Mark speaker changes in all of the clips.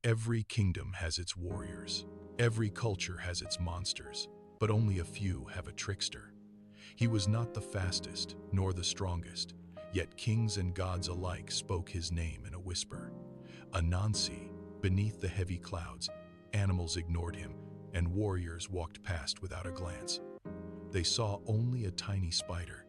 Speaker 1: Every kingdom has its warriors. Every culture has its monsters, but only a few have a trickster. He was not the fastest, nor the strongest, yet kings and gods alike spoke his name in a whisper. Anansi, beneath the heavy clouds, animals ignored him, and warriors walked past without a glance. They saw only a tiny spider,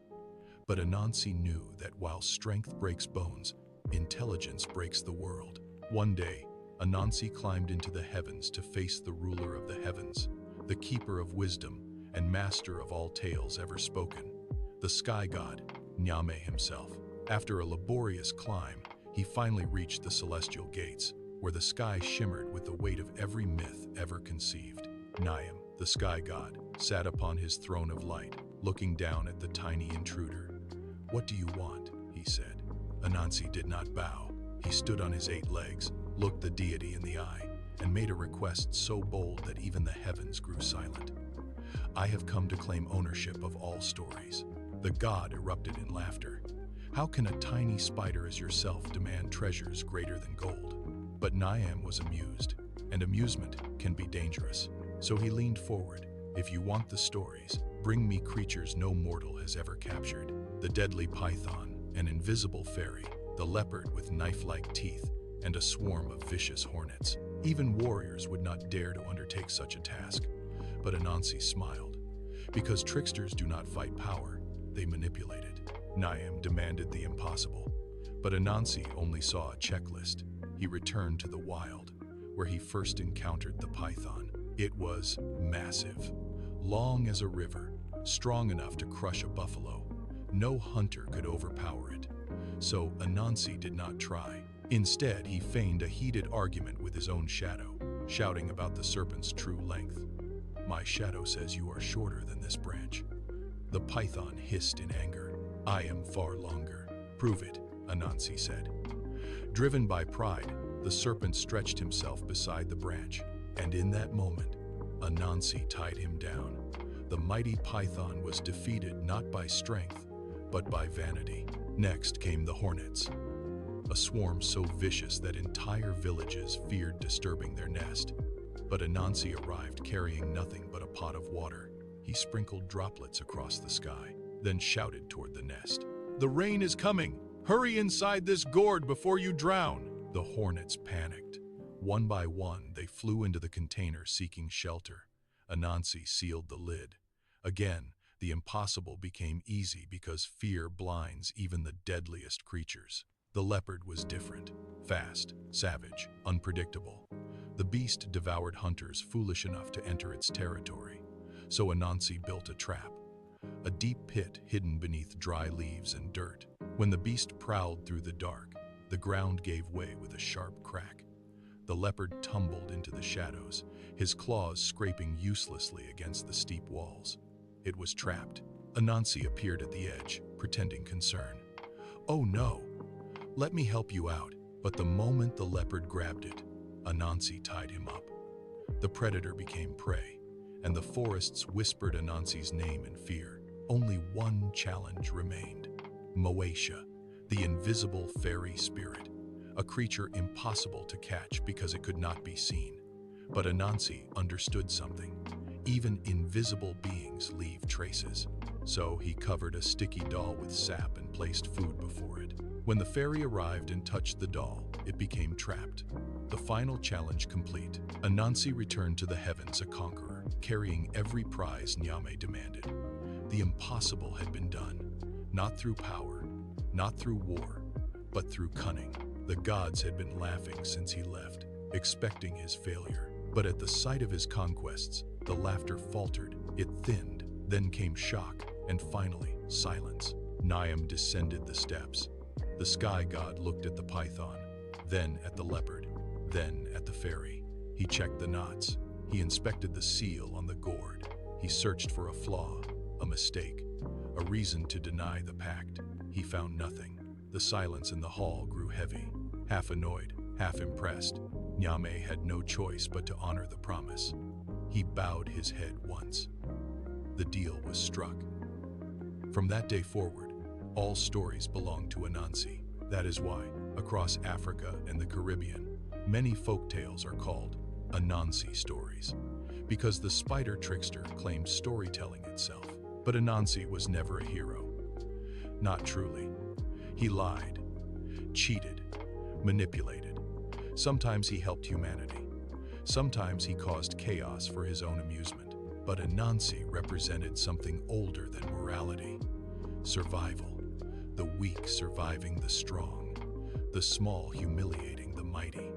Speaker 1: but Anansi knew that while strength breaks bones, intelligence breaks the world. One day, Anansi climbed into the heavens to face the ruler of the heavens, the keeper of wisdom and master of all tales ever spoken, the sky god, Nyame himself. After a laborious climb, he finally reached the celestial gates, where the sky shimmered with the weight of every myth ever conceived. Nyame, the sky god, sat upon his throne of light, looking down at the tiny intruder. "What do you want?" he said. Anansi did not bow. He stood on his 8 legs, looked the deity in the eye, and made a request so bold that even the heavens grew silent. "I have come to claim ownership of all stories." The god erupted in laughter. "How can a tiny spider as yourself demand treasures greater than gold?" But Nyame was amused, and amusement can be dangerous. So he leaned forward. "If you want the stories, bring me creatures no mortal has ever captured. The deadly python, an invisible fairy, the leopard with knife-like teeth, and a swarm of vicious hornets. Even warriors would not dare to undertake such a task." But Anansi smiled. Because tricksters do not fight power, they manipulate it. Nyame demanded the impossible, but Anansi only saw a checklist. He returned to the wild, where he first encountered the python. It was massive, long as a river, strong enough to crush a buffalo. No hunter could overpower it. So Anansi did not try. Instead, he feigned a heated argument with his own shadow, shouting about the serpent's true length. "My shadow says you are shorter than this branch." The python hissed in anger. "I am far longer." "Prove it," Anansi said. Driven by pride, the serpent stretched himself beside the branch, and in that moment, Anansi tied him down. The mighty python was defeated not by strength, but by vanity. Next came the hornets, a swarm so vicious that entire villages feared disturbing their nest. But Anansi arrived carrying nothing but a pot of water. He sprinkled droplets across the sky, then shouted toward the nest. "The rain is coming! Hurry inside this gourd before you drown!" The hornets panicked. One by one, they flew into the container seeking shelter. Anansi sealed the lid. Again, the impossible became easy because fear blinds even the deadliest creatures. The leopard was different, fast, savage, unpredictable. The beast devoured hunters foolish enough to enter its territory. So Anansi built a trap, a deep pit hidden beneath dry leaves and dirt. When the beast prowled through the dark, the ground gave way with a sharp crack. The leopard tumbled into the shadows, his claws scraping uselessly against the steep walls. It was trapped. Anansi appeared at the edge, pretending concern. "Oh no! Let me help you out." But the moment the leopard grabbed it, Anansi tied him up. The predator became prey, and the forests whispered Anansi's name in fear. Only one challenge remained. Moesha, the invisible fairy spirit, a creature impossible to catch because it could not be seen. But Anansi understood something. Even invisible beings leave traces. So he covered a sticky doll with sap and placed food before it. When the fairy arrived and touched the doll, it became trapped. The final challenge complete, Anansi returned to the heavens a conqueror, carrying every prize Nyame demanded. The impossible had been done, not through power, not through war, but through cunning. The gods had been laughing since he left, expecting his failure. But at the sight of his conquests, the laughter faltered, it thinned, then came shock, and finally, silence. Nyame descended the steps. The sky god looked at the python, then at the leopard, then at the fairy. He checked the knots. He inspected the seal on the gourd. He searched for a flaw, a mistake, a reason to deny the pact. He found nothing. The silence in the hall grew heavy. Half annoyed, half impressed, Nyame had no choice but to honor the promise. He bowed his head once. The deal was struck. From that day forward, all stories belonged to Anansi. That is why, across Africa and the Caribbean, Many folk tales are called Anansi stories because the spider trickster claimed storytelling itself. But Anansi was never a hero. Not truly. He lied, cheated, manipulated. Sometimes he helped humanity. Sometimes he caused chaos for his own amusement. But Anansi represented something older than morality. Survival. The weak surviving the strong. The small humiliating the mighty.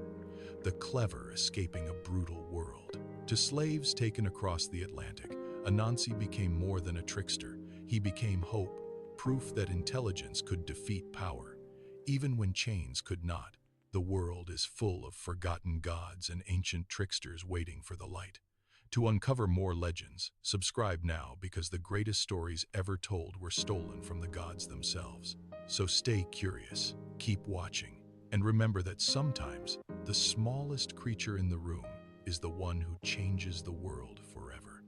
Speaker 1: The clever escaping a brutal world. To slaves taken across the Atlantic, Anansi became more than a trickster. He became hope, proof that intelligence could defeat power, even when chains could not. The world is full of forgotten gods and ancient tricksters waiting for the light. To uncover more legends, subscribe now because the greatest stories ever told were stolen from the gods themselves. So stay curious, keep watching, and remember that sometimes the smallest creature in the room is the one who changes the world forever.